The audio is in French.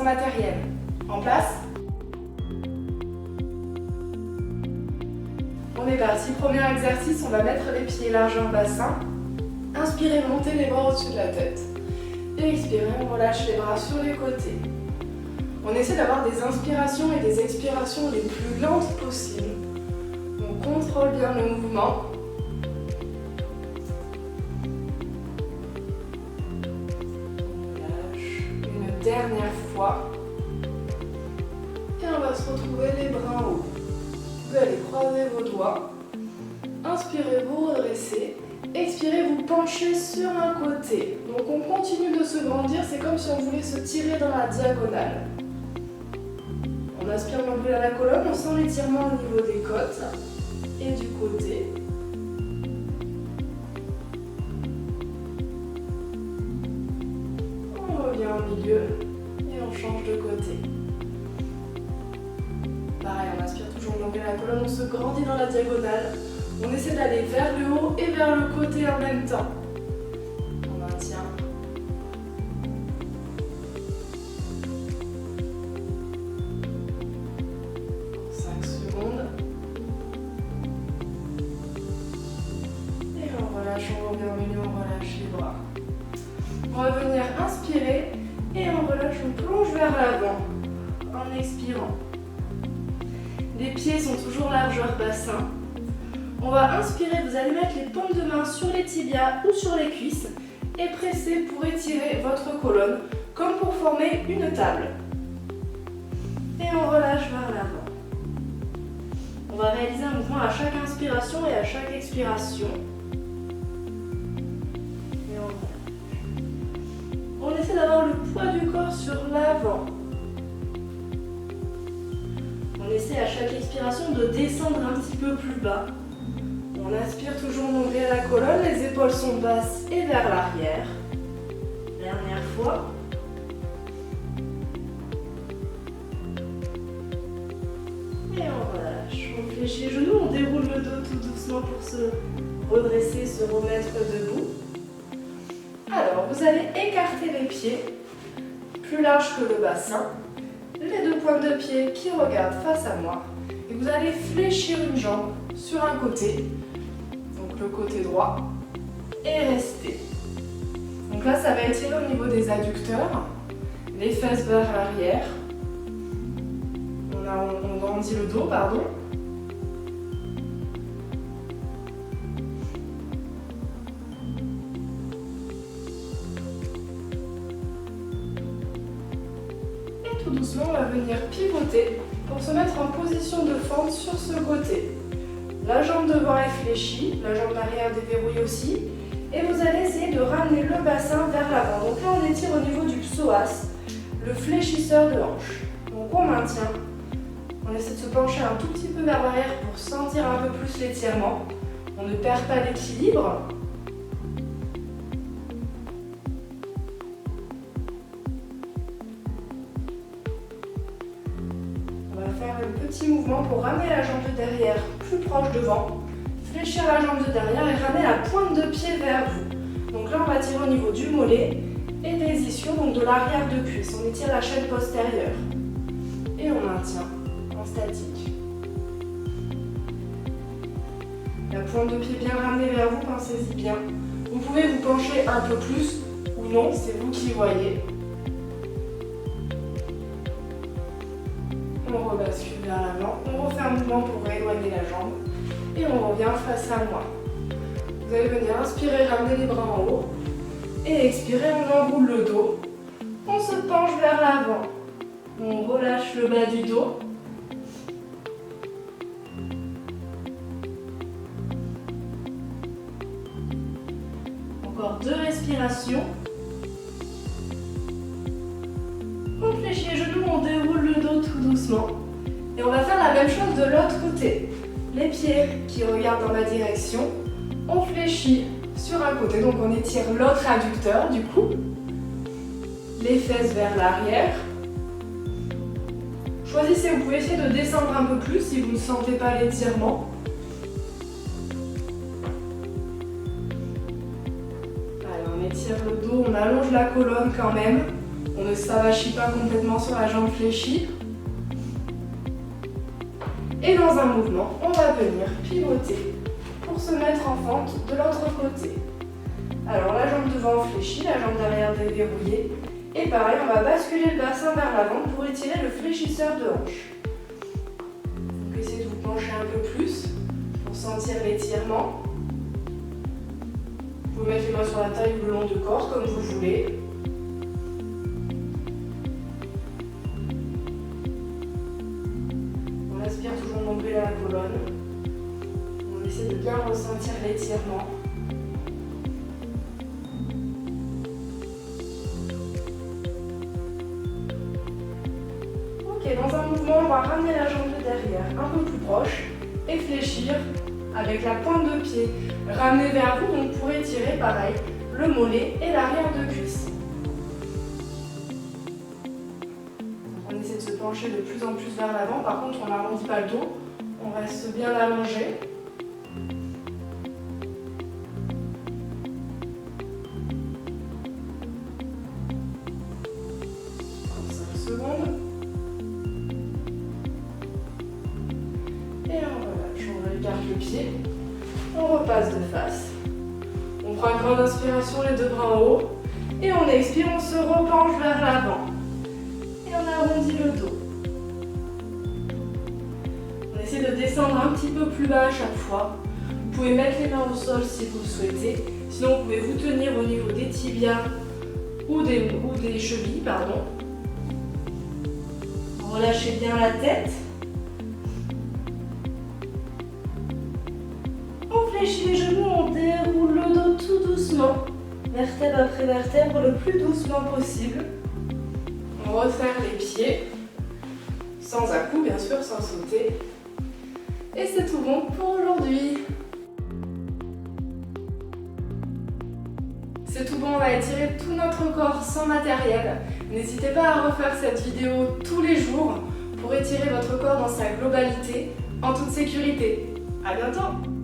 matériel. En place? On est parti. Premier exercice, on va mettre les pieds largeur bassin. Inspirez, montez les bras au-dessus de la tête. Et expirez, on relâche les bras sur les côtés. On essaie d'avoir des inspirations et des expirations les plus lentes possibles. On contrôle bien le mouvement. On relâche une dernière fois. Et on va se retrouver les bras en haut. Vous allez croiser vos doigts. Inspirez, vous redressez. Expirez, vous penchez sur un côté. Donc on continue de se grandir, c'est comme si on voulait se tirer dans la diagonale. On aspire l'angle à la colonne, on sent l'étirement au niveau des côtes et du côté. On revient au milieu et on change de côté. Pareil, on aspire toujours l'angle à la colonne, on se grandit dans la diagonale. On essaie d'aller vers le haut et vers le côté en même temps. On maintient. Pour 5 secondes. Et on relâche, on revient au milieu, on relâche les bras. On va venir inspirer et on relâche, on plonge vers l'avant en expirant. Les pieds sont toujours largeur bassin. On va inspirer, vous allez mettre les paumes de main sur les tibias ou sur les cuisses et presser pour étirer votre colonne comme pour former une table. Et on relâche vers l'avant. On va réaliser un mouvement à chaque inspiration et à chaque expiration. Et on relâche. On essaie d'avoir le poids du corps sur l'avant. On essaie à chaque expiration de descendre un petit peu plus bas. On inspire toujours l'ombré à la colonne, les épaules sont basses et vers l'arrière. Dernière fois. Et on relâche. On fléchit les genoux, on déroule le dos tout doucement pour se redresser, se remettre debout. Alors, vous allez écarter les pieds, plus large que le bassin. Les deux pointes de pied qui regardent face à moi. Et vous allez fléchir une jambe sur un côté. Le côté droit et rester. Donc là, ça va étirer au niveau des adducteurs, les fesses vers l'arrière. On grandit le dos, pardon. Et tout doucement, on va venir pivoter pour se mettre en position de fente sur ce côté. La jambe devant est fléchie, la jambe arrière déverrouille aussi. Et vous allez essayer de ramener le bassin vers l'avant. Donc là, on étire au niveau du psoas, le fléchisseur de hanche. Donc on maintient. On essaie de se pencher un tout petit peu vers l'arrière pour sentir un peu plus l'étirement. On ne perd pas l'équilibre. On va faire un petit mouvement pour ramener la jambe de derrière plus proche devant, fléchir la jambe de derrière et ramener la pointe de pied vers vous. Donc là, on va tirer au niveau du mollet et des ischios, donc de l'arrière de cuisse. On étire la chaîne postérieure et on maintient en statique. La pointe de pied bien ramenée vers vous, pensez-y bien. Vous pouvez vous pencher un peu plus ou non, c'est vous qui voyez. On rebascule vers l'avant, on refait un mouvement pour rééloigner la jambe et on revient face à moi. Vous allez venir inspirer, ramener les bras en haut et expirer, on enroule le dos. On se penche vers l'avant, on relâche le bas du dos. Encore 2 respirations. On fléchit les genoux, on déroule le dos tout doucement. Et on va faire la même chose de l'autre côté. Les pieds qui regardent dans ma direction. On fléchit sur un côté, donc on étire l'autre adducteur du coup. Les fesses vers l'arrière. Choisissez, vous pouvez essayer de descendre un peu plus si vous ne sentez pas l'étirement. Allez, on étire le dos, on allonge la colonne quand même. On ne s'avachit pas complètement sur la jambe fléchie. Et dans un mouvement, on va venir pivoter pour se mettre en fente de l'autre côté. Alors la jambe devant fléchie, la jambe derrière déverrouillée. Et pareil, on va basculer le bassin vers l'avant pour étirer le fléchisseur de hanche. Donc essayez de vous pencher un peu plus pour sentir l'étirement. Vous pouvez mettre les mains sur la taille ou le long du corps comme vous voulez. On aspire toujours le nombril à la colonne. On essaie de bien ressentir l'étirement. Ok, dans un mouvement, on va ramener la jambe de derrière un peu plus proche et fléchir avec la pointe de pied ramenée vers vous, donc pour étirer pareil le mollet et l'arrière de cuisse. On essaie de se pencher de plus en plus vers l'avant, par contre on n'arrondit pas le dos, on reste bien allongé. 5 secondes. Et on relâche, on écarte le pied, on repasse de face. On prend une grande inspiration, les deux bras en haut. Et on expire, on se repenche vers l'avant. Et on arrondit le dos. On essaie de descendre un petit peu plus bas à chaque fois. Vous pouvez mettre les mains au sol si vous le souhaitez. Sinon, vous pouvez vous tenir au niveau des tibias ou des chevilles, pardon. Relâchez bien la tête. On fléchit les genoux, on déroule le dos tout doucement, vertèbre après vertèbre, le plus doucement possible. On referre les pieds, sans à-coups bien sûr, sans sauter. Et c'est tout bon pour aujourd'hui. C'est tout bon, on va étirer tout notre corps sans matériel. N'hésitez pas à refaire cette vidéo tous les jours pour étirer votre corps dans sa globalité, en toute sécurité. À bientôt!